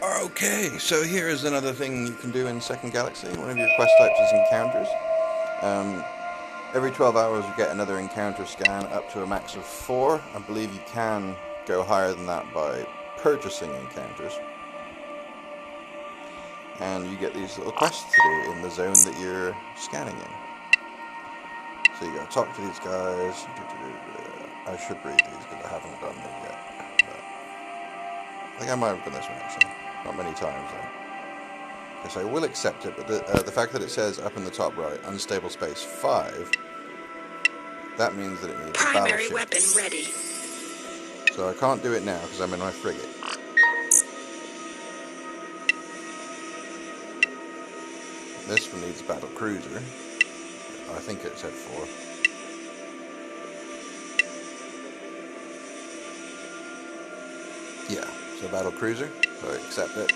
Okay, so here is another thing you can do in Second Galaxy. One of your quest types is encounters. Um, every 12 hours you get another encounter scan up to a max of 4. I believe you can go higher than that by purchasing encounters. And you get these little quests to do in the zone that you're scanning in. So you gotta talk to these guys. I should read these because I haven't done them yet. But I think I might have done this one actually. Not many times though. So I will accept it, but the fact that it says up in the top right, unstable space 5, that means that it needs a Primary battleship. weapon ready. So I can't do it now because I'm in my frigate. This one needs a battle cruiser. I think it said 4. Yeah, so battle cruiser, so I accept it.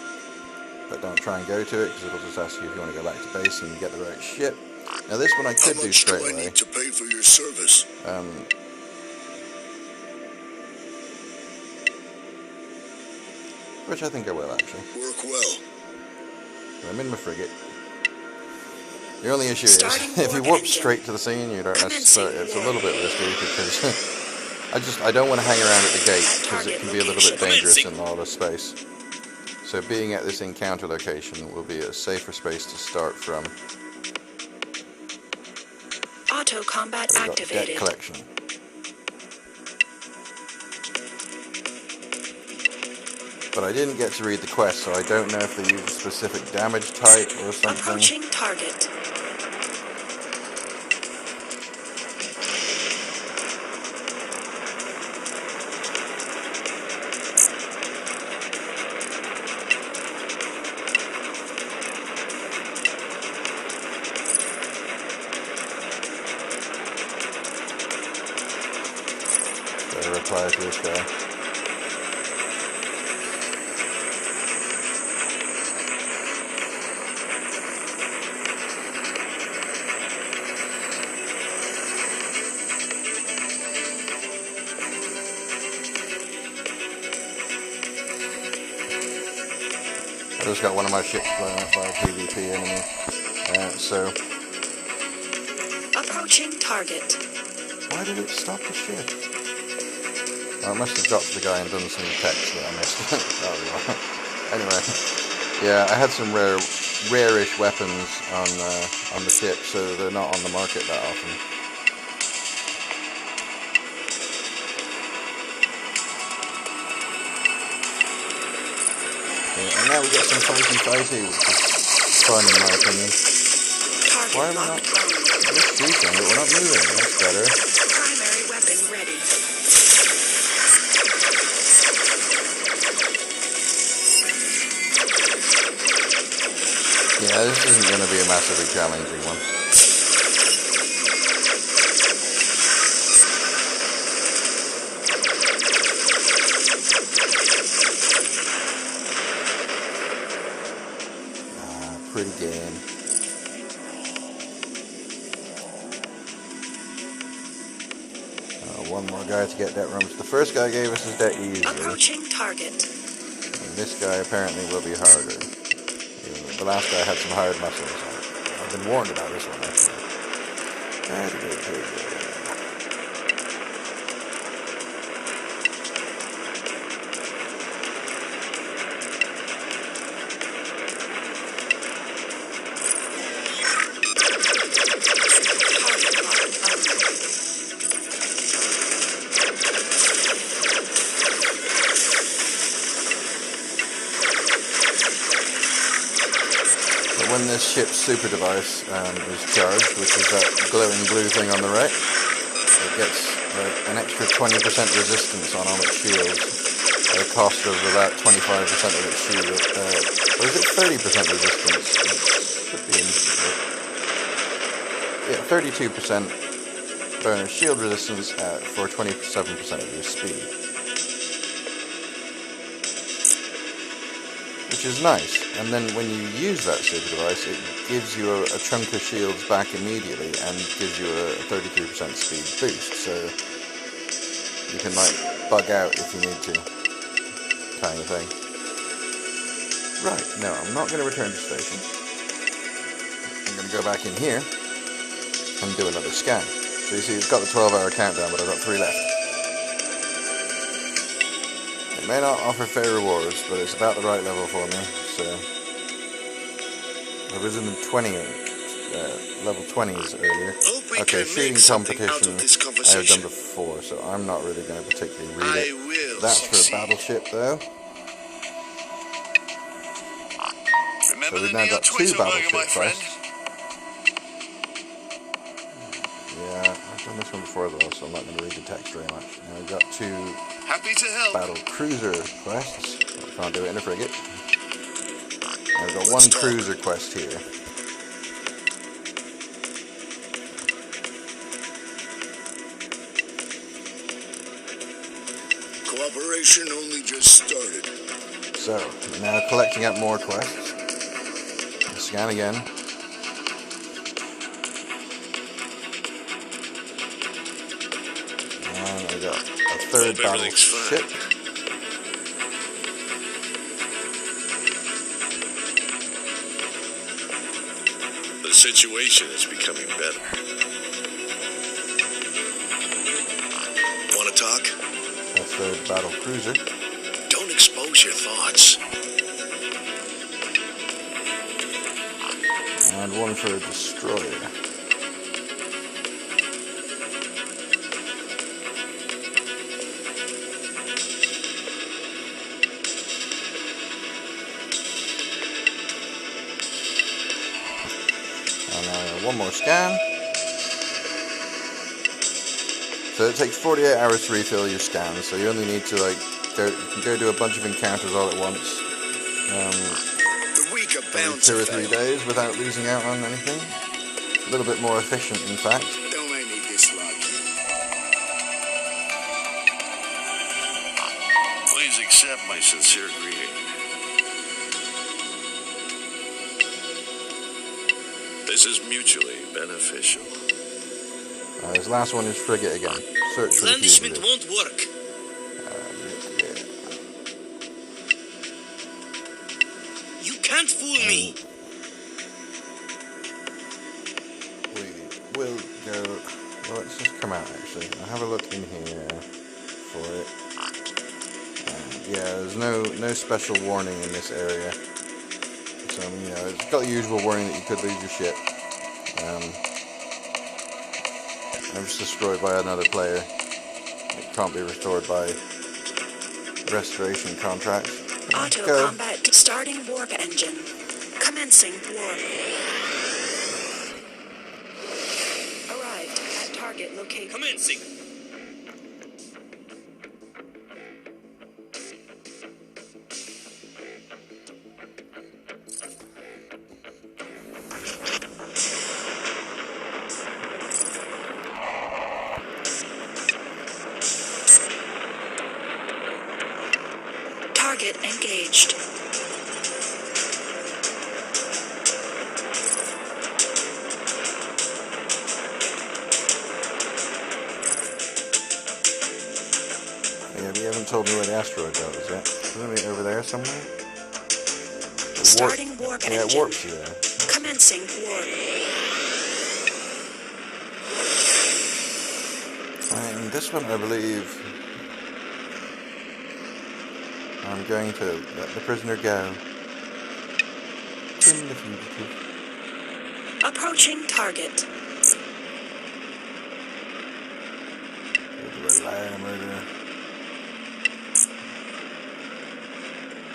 But don't try and go to it because it'll just ask you if you want to go back to base and get the right ship. Now this one I could do straight away. How much do I need to pay for your service? Which I think I will actually. Work well. I'm in my frigate. The only issue is if you warp straight to the scene, you don't necessarily. It's a little bit risky because I don't want to hang around at the gate because it can be a little bit dangerous in a lot of space. So being at this encounter location will be a safer space to start from. Auto combat activated. Debt collection. But I didn't get to read the quest, so I don't know if they use a specific damage type or something. Approaching target. So I reply to this guy. I just got one of my ships blown up by a PvP enemy. So Approaching target. why did it stop the ship? Well, I must have dropped the guy and done some text that I missed. Anyway, yeah, I had some rare-ish weapons on the ship, so they're not on the market that often. And now we get some fighty, which is fun in my opinion. Why are we not? We're shooting, but we're not moving. That's better. Primary weapon ready. Yeah, this isn't going to be a massively challenging one. Pretty game. One more guy to get debt rooms. The first guy gave us his debt easily. Approaching target. And this guy apparently will be harder. The last guy had some hard muscles. I've been warned about this one actually. When this ship's super device is charged, which is that glowing blue thing on the right, it gets an extra 20% resistance on all its shields at a cost of about 25% of its shield. Or is it 30% resistance? It should be in. Yeah, 32% bonus shield resistance for 27% of your speed. Which is nice, and then when you use that super device, it gives you a chunk of shields back immediately and gives you a 33% speed boost, so you can like bug out if you need to, kind of thing. Right, no, I'm not going to return to station. I'm going to go back in here and do another scan. So you see, it's got the 12-hour countdown, but I've got 3 left. It may not offer fair rewards, but it's about the right level for me, so... I was in the 20, level 20s earlier. Okay, shooting competition I have done before, so I'm not really going to particularly read it. That's for a battleship, though. So we've now got 2 battleship quests. Yeah, I've done this one before as well, so I'm not going to read the text very much. Now we've got 2 battle cruiser quests. I can't do it in a frigate. I've got 1 cruiser quest here. Cooperation only just started. So, we're now collecting up more quests. Scan again. And we got a 3rd battleship. The situation is becoming better. Want to talk? A 3rd battle cruiser. Don't expose your thoughts. And 1 for a destroyer. And now 1 more scan. So it takes 48 hours to refill your scans, so you only need to go do a bunch of encounters all at once. The week of bounce 2 or 3 days without losing out on anything. A little bit more efficient, in fact. Don't make me dislike you. Please accept my sincere greeting. This is mutually beneficial. This last one is frigate again. Search for the fugitive. Won't work. You can't fool me. We will go. Well, let's just come out actually. I'll have a look in here for it. Yeah, there's no special warning in this area. So you know, it's got the usual warning that you could lose your ship. It was destroyed by another player. It can't be restored by restoration contracts. Auto combat starting warp engine. Commencing warp. Arrived at target location. Commencing. Target engaged. Yeah, you haven't told me where the asteroid belt is yet. Isn't it over there somewhere? Starting warp engine. Yeah, it warps you there. Commencing warp. And this one, I believe, I'm going to let the prisoner go. In the fugitive. Approaching target. Murder.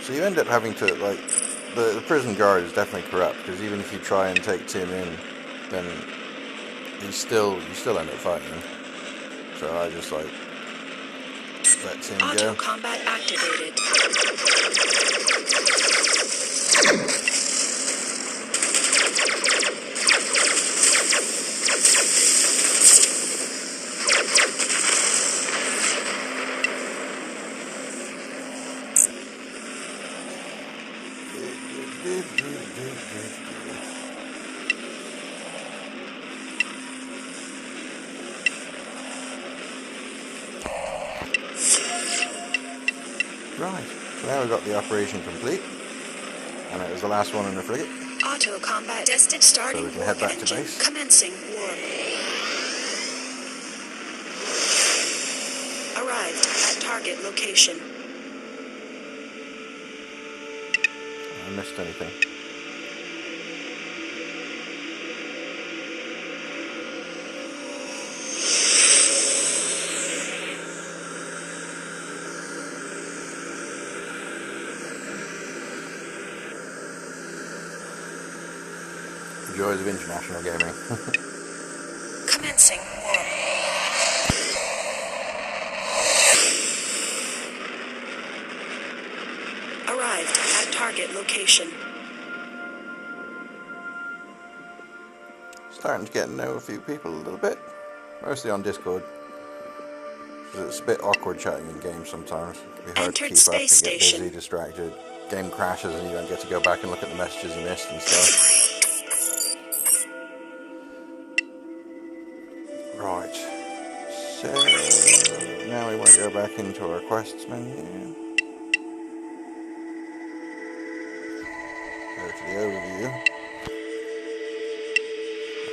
So you end up having to, like, the prison guard is definitely corrupt, because even if you try and take Tim in, then you still end up fighting him. So I just, like, let Tim Auto go. combat activated. Right, so now we've got the operation complete. And it was the last one in the frigate. Auto combat tested. Starting So we can head warp back to engine. base. Commencing warp. Arrived at target location. I missed anything. Joys of international gaming. Commencing warp. Arrived at target location. Starting to get to know a few people a little bit. Mostly on Discord. It's a bit awkward chatting in games sometimes. It can be hard to keep up. You get busy, distracted. Game crashes and you don't get to go back and look at the messages you missed and stuff. Right. So now we want to go back into our quests menu. Go to the overview.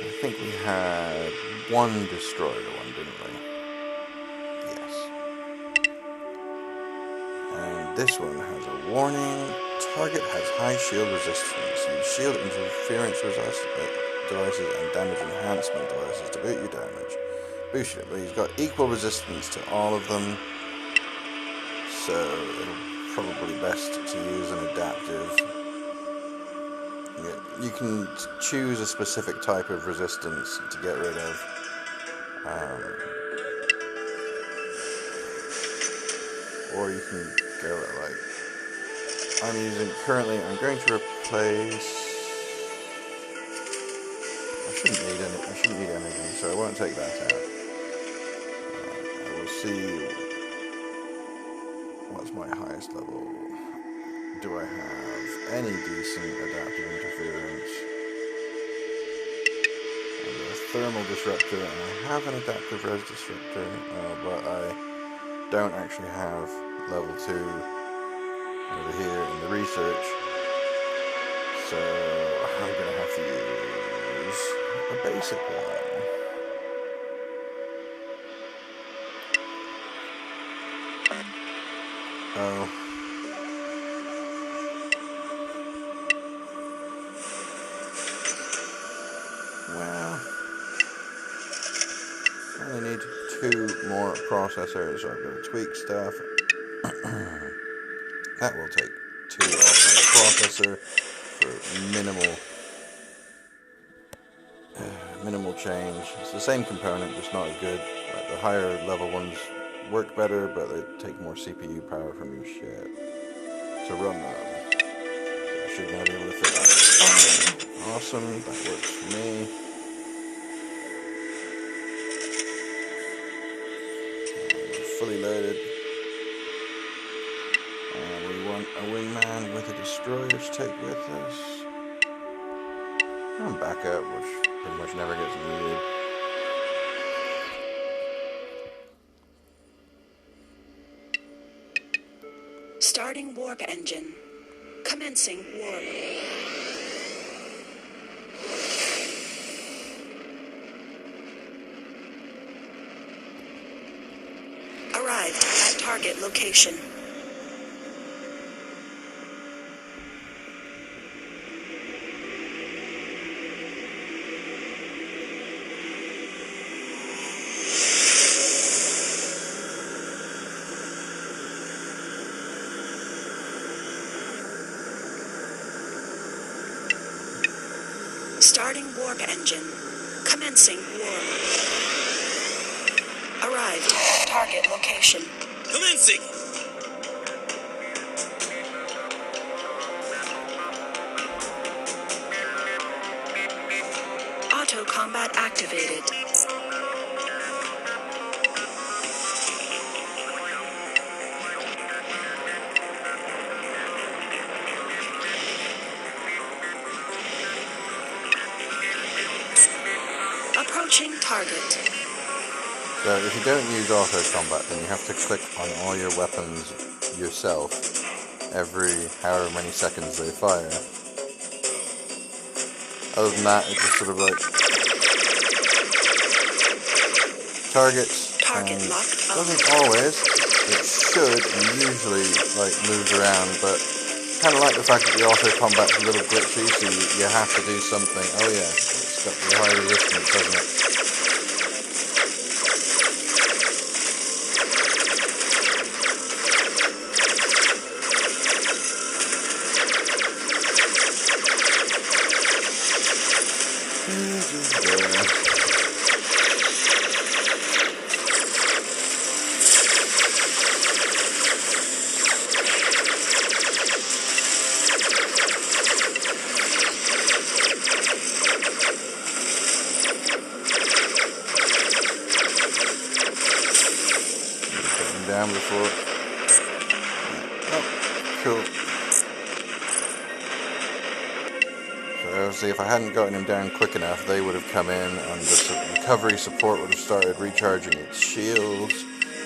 I think we had one destroyer one, didn't we? Yes. And this one has a warning. Target has high shield resistance. Use shield interference devices and damage enhancement devices to boot your damage. Boost it, but he's got equal resistance to all of them. So it'll probably best to use an adaptive. You can choose a specific type of resistance to get rid of. Or you can go like I'm going to replace. I shouldn't need energy, so I won't take that out. I will see what's my highest level. Do I have any decent adaptive interference? I have a thermal disruptor, and I have an adaptive res disruptor, but I don't actually have level 2 over here in the research, so I'm going to have to use a basic one. Oh. Well, I only need 2 more processors, so I've got to tweak stuff. That will take 2 off my processor for minimal change. It's the same component, just not as good. Like the higher level ones work better, but they take more CPU power from your shit to run them. So I should now be able to fit that. Awesome, that works for me. Fully loaded. And we want a wingman with a destroyer to take with us. And backup, which pretty much never gets needed. Starting warp engine. Commencing warp. Arrived at target location. Starting warp engine. Commencing warp. Arrived at target location. Commencing! Auto combat activated. Approaching target. So if you don't use auto combat, then you have to click on all your weapons yourself every however many seconds they fire. Other than that, it just sort of like targets, Target and locked on. doesn't always, it should and usually like moves around, but kind of like the fact that the auto combat's a little glitchy, so you have to do something. Oh yeah, it's got the high resistance, doesn't it? Down before. Oh, cool. So obviously if I hadn't gotten him down quick enough, they would have come in and the recovery support would have started recharging its shields,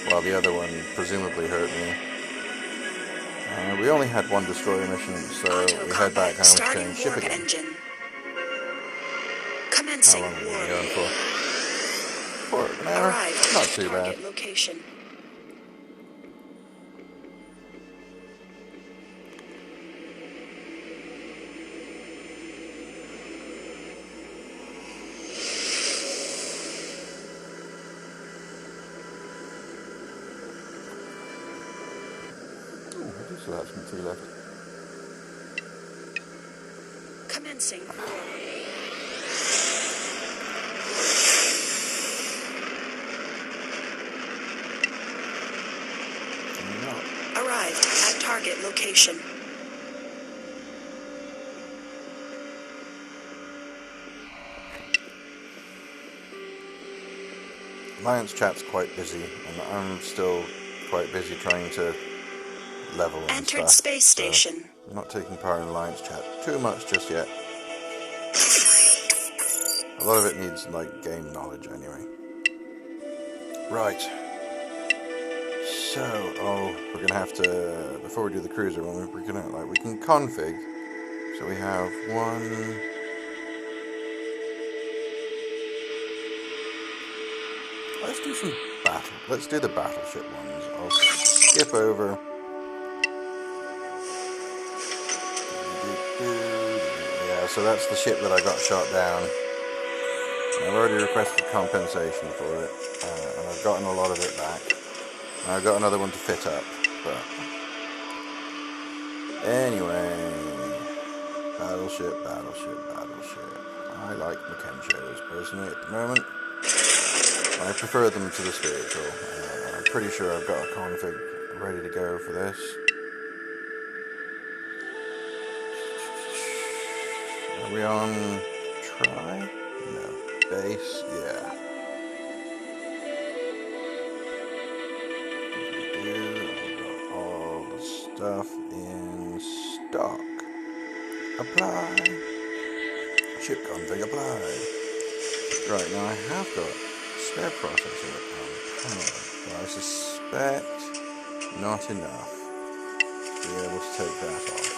while the other one presumably hurt me. We only had one destroyer mission, so we head back home to change ship again. Engine. How Commencing long are we warp. going for? Quarter of an hour? Arrived Not at too target bad. location. So that's from 2 left. Commencing warp. Arrived at target location. Alliance chat's quite busy, and I'm still quite busy trying to level and Entered stuff. space so station. I'm not taking part in Alliance chat too much just yet. A lot of it needs like game knowledge anyway. Right. So, we're gonna have to, before we do the cruiser one, we're gonna we can config. So we have one. Let's do some battle. Let's do the battleship ones. I'll skip over. Yeah, so that's the ship that I got shot down. I've already requested compensation for it, and I've gotten a lot of it back. And I've got another one to fit up, but anyway, battleship. I like Makenshos personally at the moment. I prefer them to the spiritual. I'm pretty sure I've got a config ready to go for this. Are we on try? No. Base? Yeah. I've got all the stuff in stock. Apply. Ship config apply. Right, now I have got spare processor on panel, but I suspect not enough to be able to take that off.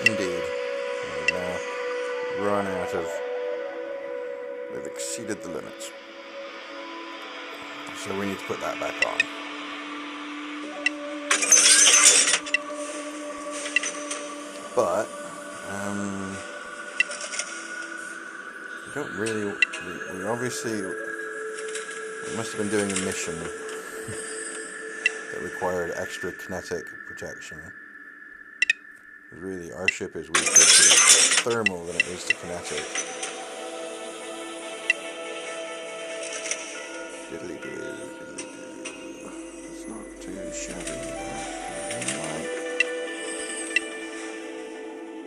Indeed. We've now run out of... We've exceeded the limits. So we need to put that back on. But, we don't really... We obviously... We must have been doing a mission that required extra kinetic protection. Really, our ship is weaker to thermal than it is to kinetic. Diddly do, diddly do. It's not too shabby. It might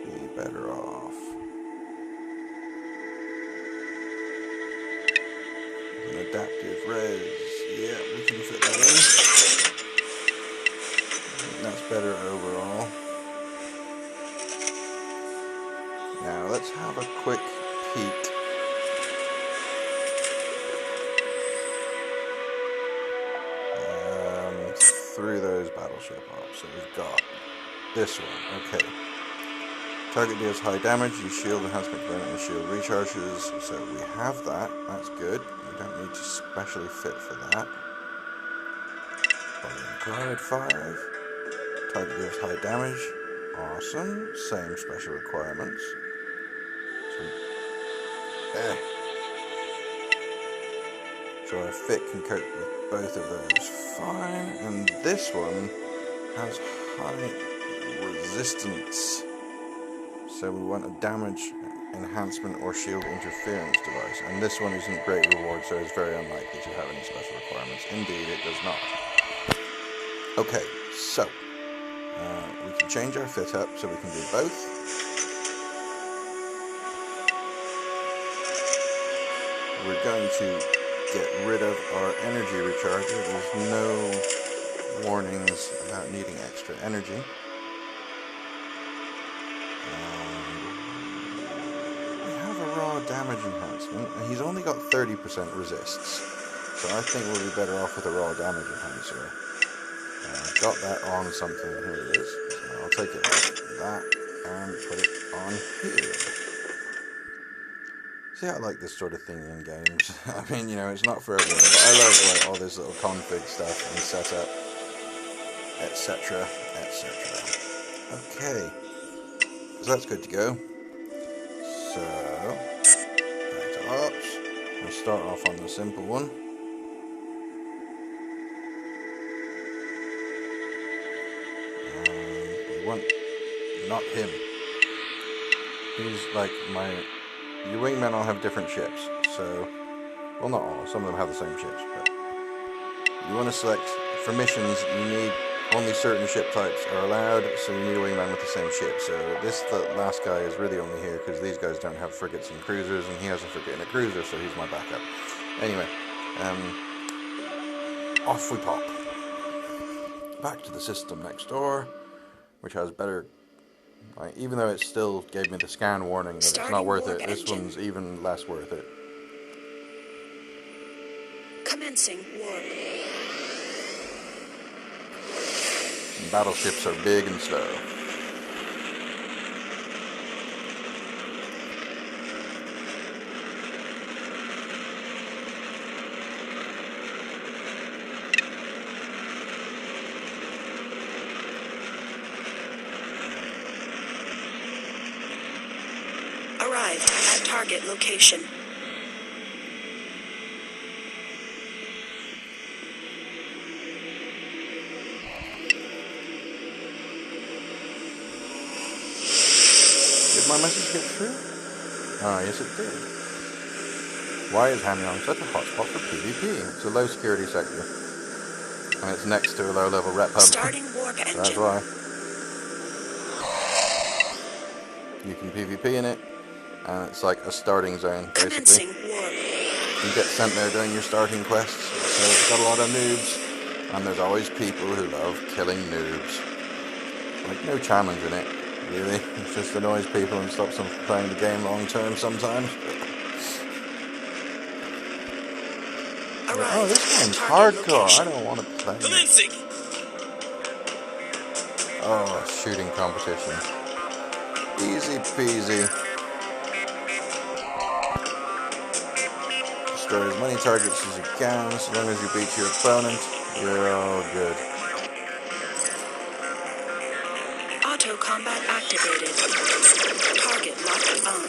be better off. An adaptive res. Yeah, we can fit that in. I think that's better overall. Now let's have a quick peek. battleship up. So we've got this one. Okay. Target deals high damage. Use shield enhancement to prevent and shield recharges. So we have that. That's good. We don't need to specially fit for that. Chloride 5. Target deals high damage. Awesome. Same special requirements. So our fit can cope with both of those fine. And this one has high resistance. So we want a damage enhancement or shield interference device. And this one isn't great reward, so it's very unlikely to have any special requirements. Indeed, it does not. Okay, so we can change our fit up so we can do both. We're going to get rid of our energy recharger. There's no warnings about needing extra energy. We have a raw damage enhancement, and he's only got 30% resists. So I think we'll be better off with a raw damage enhancer. I've got that on something. Here it is. So I'll take it off that and put it on here. See, I like this sort of thing in games. I mean, you know, it's not for everyone, but I love like all this little config stuff and setup, etc., etc. Okay, so that's good to go. So, back to ops. We'll start off on the simple one. We want not him. He's like my. Your wingmen all have different ships, so, well, not all, some of them have the same ships, but you want to select, for missions, you need, only certain ship types are allowed, so you need a wingman with the same ship. So the last guy is really only here because these guys don't have frigates and cruisers, and he has a frigate and a cruiser, so he's my backup. Anyway, off we pop. Back to the system next door, which has better... even though it still gave me the scan warning that it's not worth it, this one's even less worth it. Commencing warp. Battleships are big and slow. Arrived at target location. Did my message get through? Ah, yes it did. Why is Hamyong such a hotspot for PvP? It's a low security sector. And it's next to a low level rep hub. Starting warp engine. That's why. You can PvP in it, and it's like a starting zone, basically. Commencing warp. You get sent there during your starting quests, so it's got a lot of noobs, and there's always people who love killing noobs. Like, no challenge in it, really. It just annoys people and stops them from playing the game long term sometimes. Oh, this game's hardcore. I don't want to play it. Commencing! Oh, shooting competition. Easy peasy. Destroy as many targets as you can. So long as you beat your opponent, you're all good. Auto combat activated. Target locked on.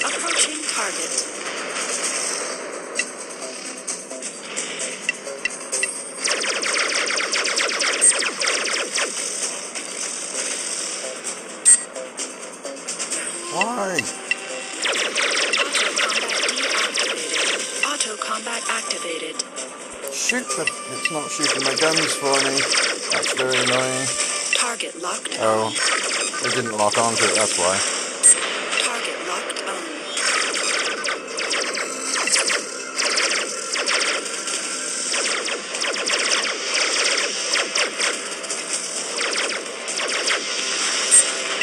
Approaching target. Why? Auto combat activated. Shoot, but it's not shooting my guns for me. That's very annoying. Target locked on. Oh, they didn't lock onto it, that's why. Target locked on.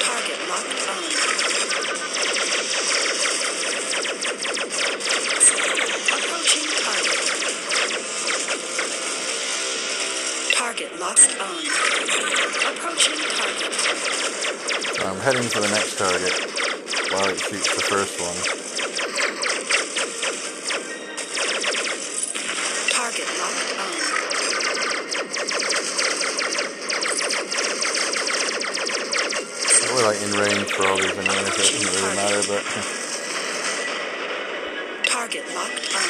Target locked on. I'm heading for the next target while it shoots the first one. Target locked on. We're like in range for all these enemies, so it doesn't really matter, but... Target locked on.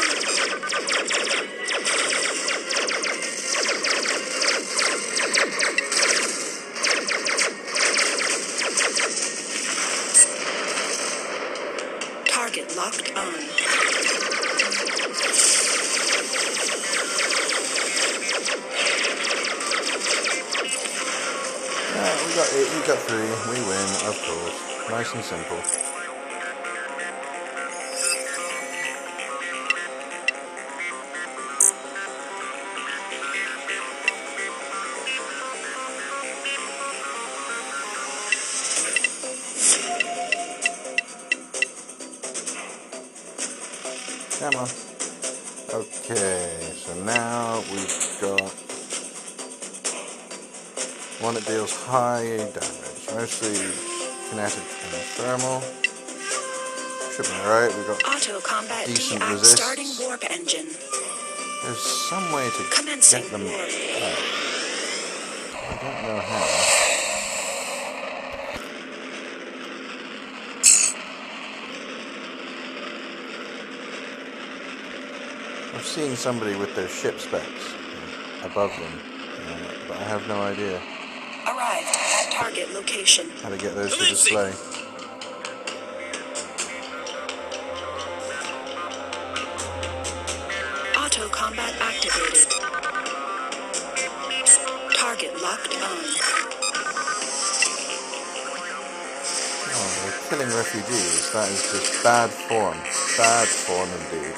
Target locked on. Yeah, we got 8, we got 3, we win, of course. Nice and simple. Come on. Okay, so now we've got one that deals high damage, mostly kinetic and thermal. Should be alright, we've got Auto combat decent DX resists. starting warp engine. There's some way to Commencing get them warp. out. I don't know how. I've seen somebody with their ship specs above them, but I have no idea Arrived at target location. how to get those to display. Auto combat activated. Target locked on. Oh, they're killing refugees. That is just bad form. Bad form indeed.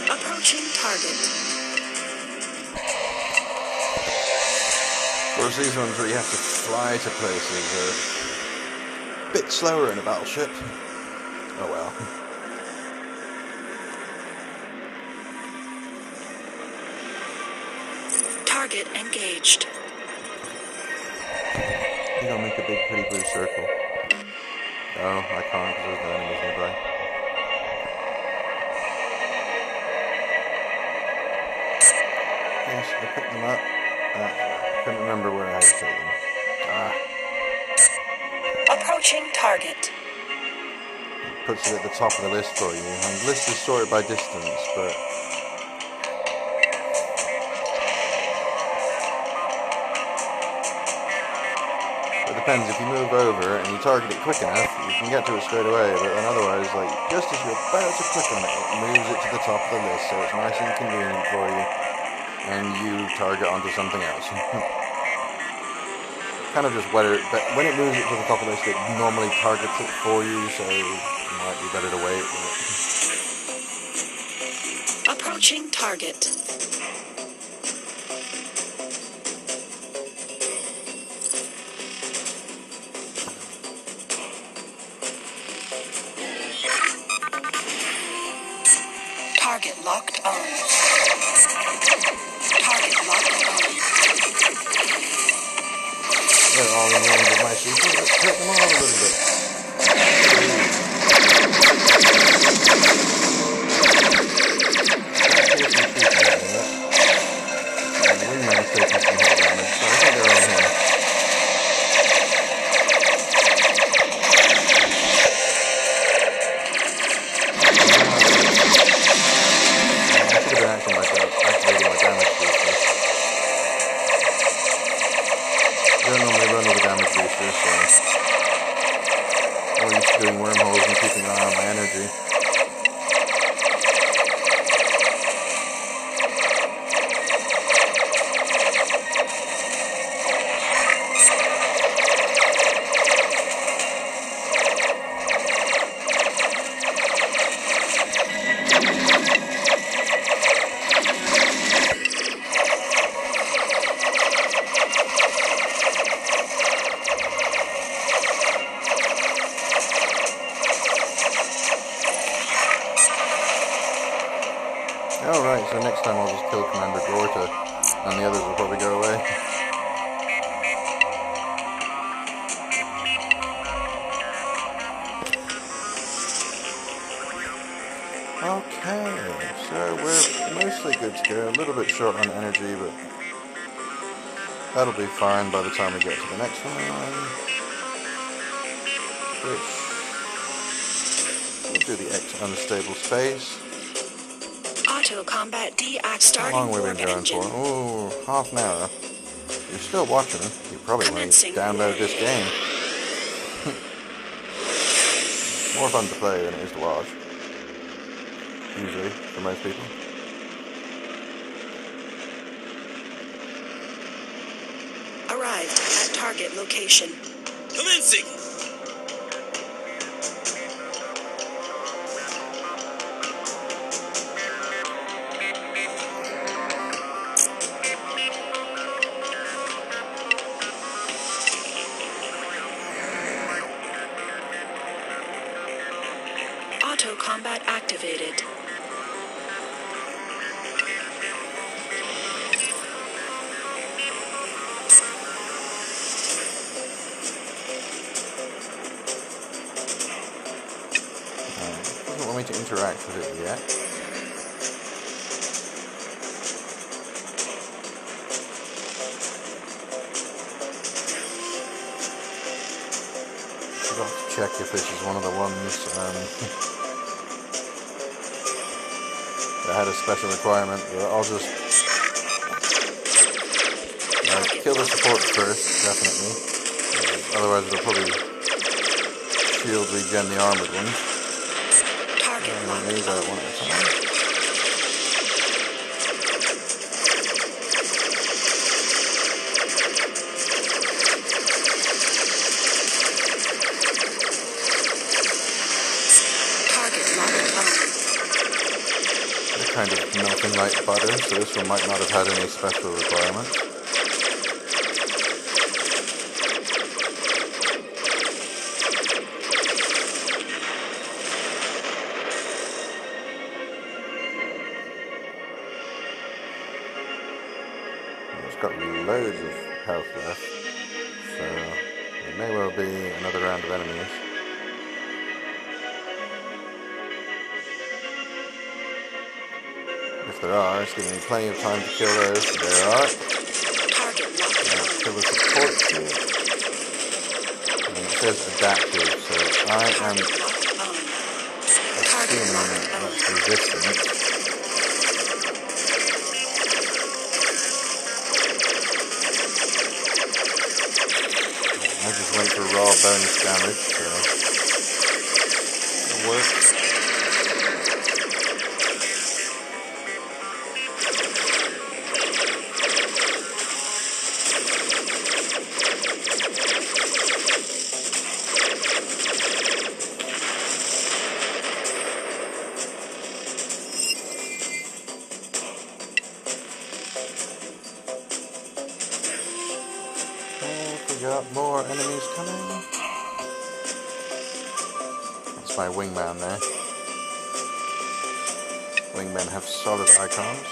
Approaching target. Of course, these ones where you have to fly to places are a bit slower in a battleship. Oh well. Target engaged. I think I'll make a big pretty blue circle. No, I can't because there's no enemies nearby. Yes, I picked them up. I couldn't remember where I had to take them. Approaching target. Puts it at the top of the list for you. And the list is sorted by distance, but it depends. If you move over and you target it quick enough, you can get to it straight away. But then otherwise, like just as you're about to click on it, it moves it to the top of the list, so it's nice and convenient for you, and you target onto something else. Kind of just whether, but when it moves it to the top of the list, it normally targets it for you, so it might be better to wait. Approaching target. Target locked on. Target locked on. They're all in range of my super. Let's hurt them all a little bit. The wingman's taking some hit damage, so I think they're on him. I should have been acting like that. I booster, so I'm used to doing wormholes and keeping an eye on my energy. Alright, so next time I'll just kill Commander Gorta, and the others will probably go away. Okay, so we're mostly good to go, a little bit short on energy, but that'll be fine by the time we get to the next one, which we'll do the X unstable space. Auto combat deact How starting long have we warp been going engine. for? Oh, half an hour. If you're still watching, you probably want to Commencing download warp. this game. More fun to play than it is to watch. Usually, for most people. Arrived at target location. Commencing! Auto combat activated. Doesn't want me to interact with it yet. Forgot to check if this is one of the ones that had a special requirement. But I'll just kill the support first, definitely. Otherwise it'll probably shield regen the armored ones. Target And locked these out on. one at a time. Target locked on. They're kind of melting like butter, so this one might not have had any special requirements. It's got loads of health left, so it may well be another round of enemies. If there are, it's giving me plenty of time to kill those. There are. Target locked Now, on. kill the support shield. And it says adaptive, so I am Target locked on. Target assuming locked on. that's resistant. I just went for raw bonus damage, so it works. We got more enemies coming. That's my wingman there. Wingmen have solid icons.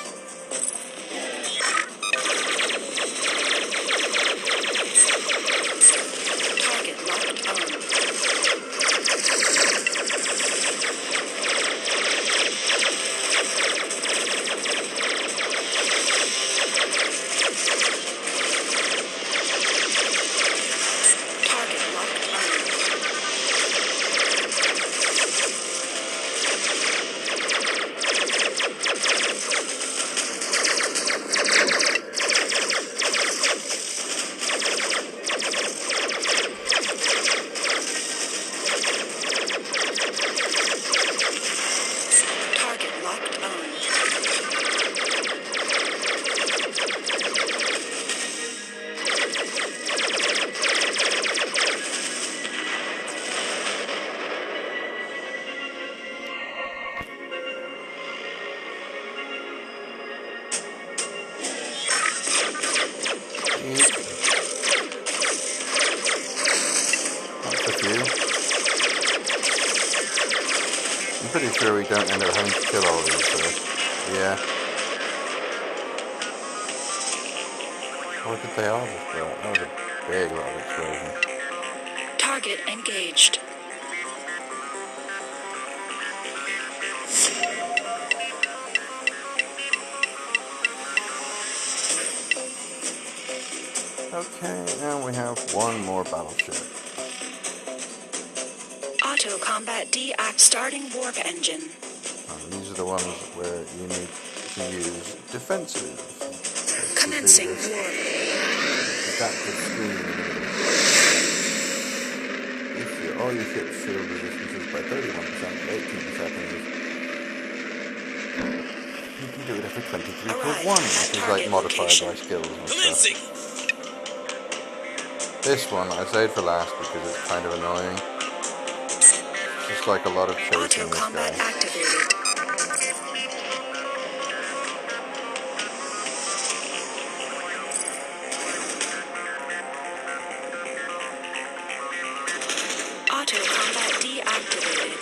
Target locked on. Target locked on. I'm pretty sure we don't end up having to kill all these, so yeah. Or did they all just blow up? That was a big lot of explosion. Target engaged. Okay, and we have one more battleship. Auto combat deact starting warp engine. And these are the ones where you need to use defensive. Commencing warp. Adaptive screen. If all your ships shield resistances by 31% for 18 seconds. You can do it every 23.1, which is like modified by skills and Commencing. stuff. This one I saved for last because it's kind of annoying. It's just like a lot of chasing Auto this combat guy. activated. Auto combat deactivated.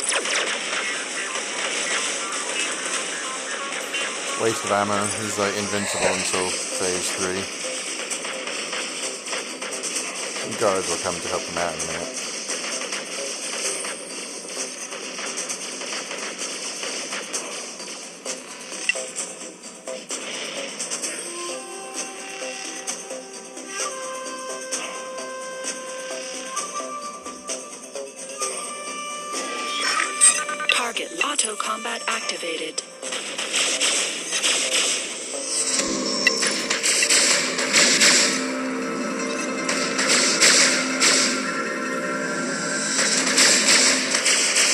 Waste of ammo. He's like invincible until phase 3. Some guards will come to help him out in a minute. Target auto combat activated.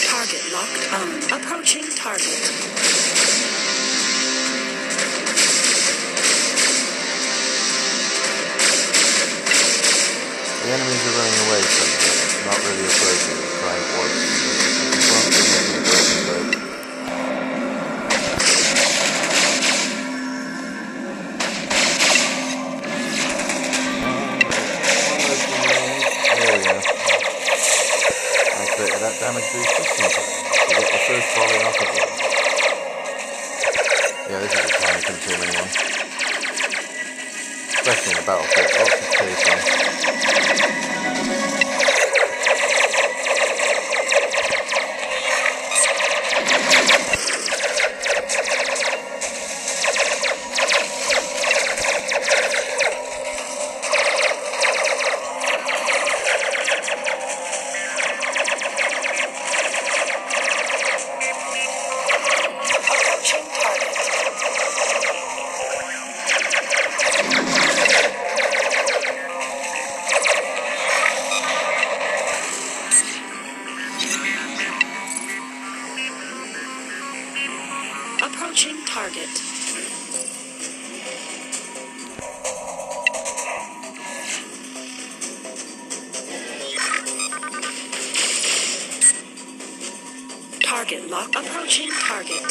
Target locked on. Approaching target. The enemies are running away from me. It's not really appropriate to try and warp them. If you want them, you can go to the boat. There we go. Activated that damage boost just in time to get the first volley off the board. Yeah, this is a time-consuming one. Especially in a battlefield. Lots of chasing. Approaching target. Approaching target. Target lock. Approaching target.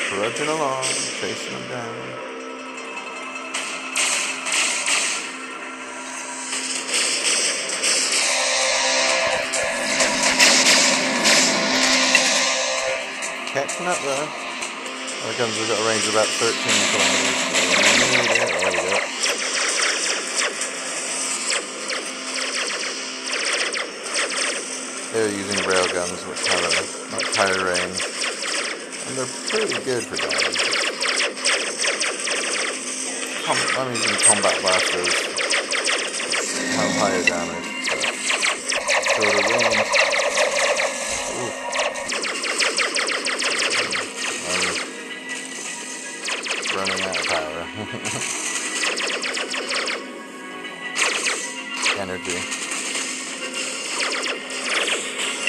Trudging along, chasing them down. Catching up though. Our guns have got a range of about 13 kilometers. There we go. They're using railguns, which have a much higher range. And they're pretty good for damage. I'm using combat blasters. Have higher damage. Shorter range. Ooh. I'm running out of power. Energy.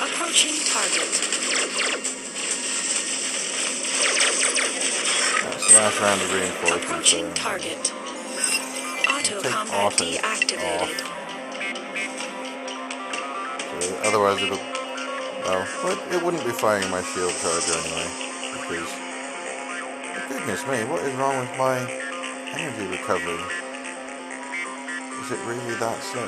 Approaching target. That's the last round of reinforcements. Approaching target. Auto Take combat autos deactivated. So otherwise it'll Well, it wouldn't be firing my shield charger anyway, because, goodness me, what is wrong with my energy recovery? Is it really that slow?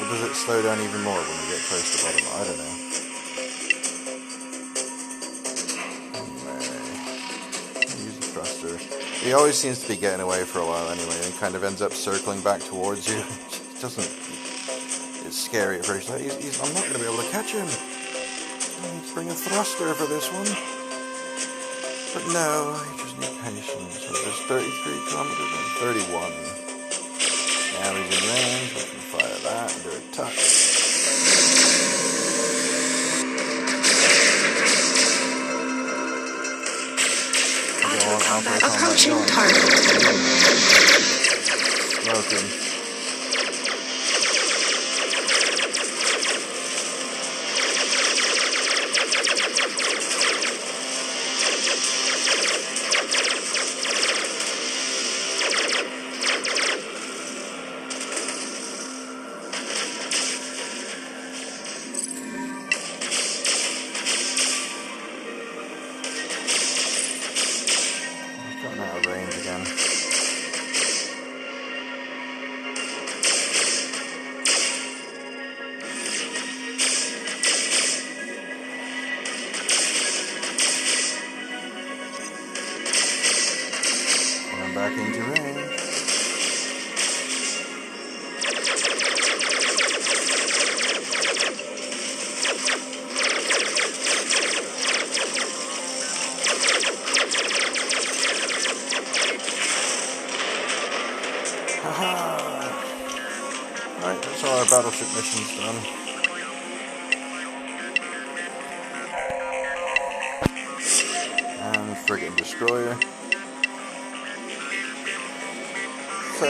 Or does it slow down even more when you get close to the bottom? I don't know. Use the thruster. He always seems to be getting away for a while anyway, and kind of ends up circling back towards you. It doesn't... It's scary at first. I'm not going to be able to catch him. I need to bring a thruster for this one. But no, I just need patience. So there's 33 kilometers and 31. Now he's in range. We can fire that and do a touch. Approaching target. Welcome. Gotten out of range again. And I'm back into range. Right, that's all our battleship missions done. And frigate and destroyer. So,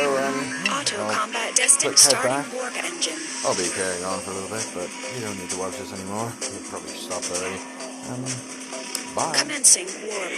Auto I'll combat destined head starting back. warp engine. I'll be carrying on for a little bit, but you don't need to watch this anymore. You've probably stopped already. Bye. Commencing warp.